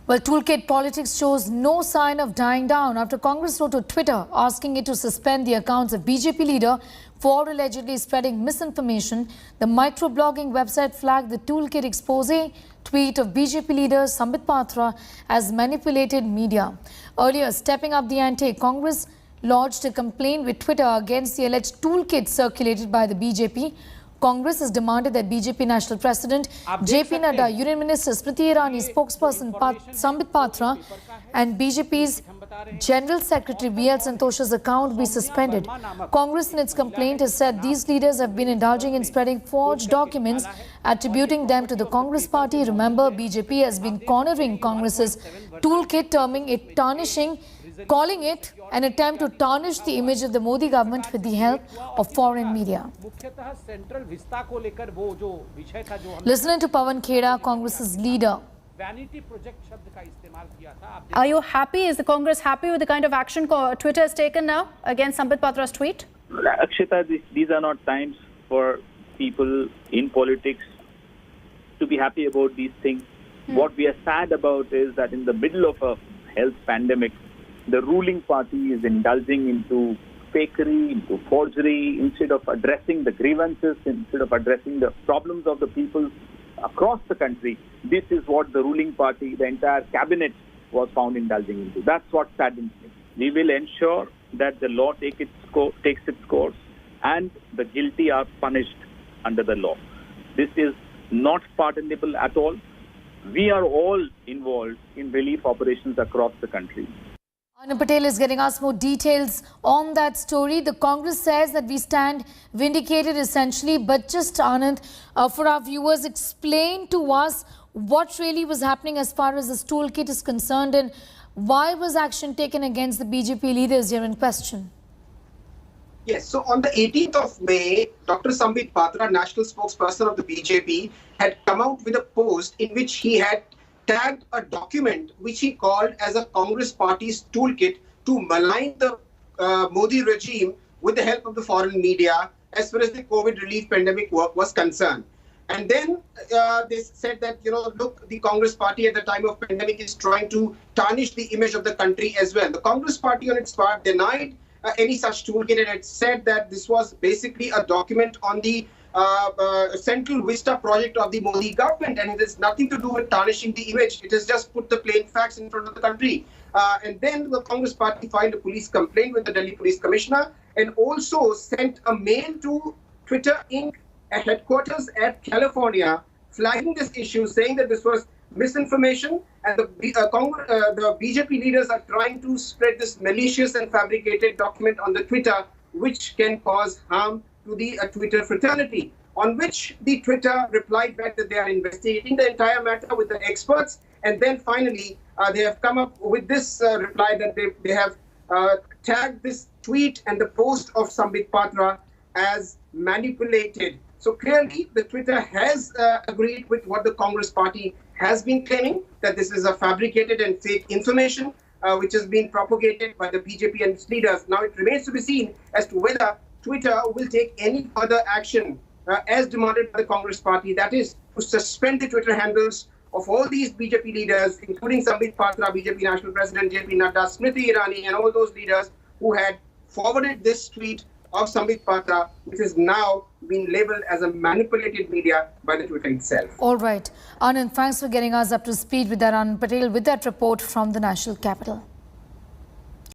Well, Toolkit politics shows no sign of dying down after Congress wrote to Twitter asking it to suspend the accounts of BJP leader for allegedly spreading misinformation. The microblogging website flagged the Toolkit expose tweet of BJP leader Sambit Patra as manipulated media. Earlier, stepping up the ante, Congress lodged a complaint with Twitter against the alleged Toolkit circulated by the BJP. Congress has demanded that BJP National President JP Nadda, Union Minister Smriti Irani, spokesperson Sambit Patra and BJP's General Secretary VL Santosha's account be suspended. Congress in its complaint has said these leaders have been indulging in spreading forged documents, attributing them to the Congress party. Remember, BJP has been cornering Congress's Toolkit, calling it an attempt to tarnish the image of the Modi government with the help of foreign media. Listening to Pawan Kheda, Congress's leader. Are you happy? Is the Congress happy with the kind of action Twitter has taken now against Sambit Patra's tweet? Akshita, these are not times for people in politics to be happy about these things. What we are sad about is that in the middle of a health pandemic, the ruling party is indulging into fakery, into forgery, instead of addressing the grievances, instead of addressing the problems of the people across the country. This is what the ruling party, the entire cabinet was found indulging into. That's what saddens me. We will ensure that the law takes its course and the guilty are punished under the law. This is not pardonable at all. We are all involved in relief operations across the country. Anand Patel is getting us more details on that story. The Congress says that we stand vindicated essentially, but just Anand, for our viewers, explain to us what really was happening as far as this toolkit is concerned and why was action taken against the BJP leaders here in question? Yes, so on the 18th of May, Dr. Sambit Patra, national spokesperson of the BJP, had come out with a post in which he had tagged a document which he called as a Congress party's toolkit to malign the Modi regime with the help of the foreign media as far as the COVID relief pandemic work was concerned. And then they said that, look, the Congress party at the time of pandemic is trying to tarnish the image of the country as well. The Congress party on its part denied any such toolkit and had said that this was basically a document on the Central Vista project of the Modi government, and it has nothing to do with tarnishing the image. It has just put the plain facts in front of the country. And then the Congress party filed a police complaint with the Delhi Police Commissioner and also sent a mail to Twitter Inc. at headquarters at California, flagging this issue, saying that this was misinformation and the BJP leaders are trying to spread this malicious and fabricated document on the Twitter, which can cause harm to the Twitter fraternity, on which the Twitter replied back that they are investigating the entire matter with the experts. And then finally, they have come up with this reply that they have tagged this tweet and the post of Sambit Patra as manipulated. So clearly, the Twitter has agreed with what the Congress party has been claiming, that this is a fabricated and fake information which has been propagated by the BJP and its leaders. Now it remains to be seen as to whether Twitter will take any further action as demanded by the Congress party, that is to suspend the Twitter handles of all these BJP leaders, including Sambit Patra, BJP National President JP Nadda, Smriti Irani, and all those leaders who had forwarded this tweet of Sambit Patra, which has now been labeled as a manipulated media by the Twitter itself. All right. Anand, thanks for getting us up to speed with that. Anand Patel with that report from the national capital.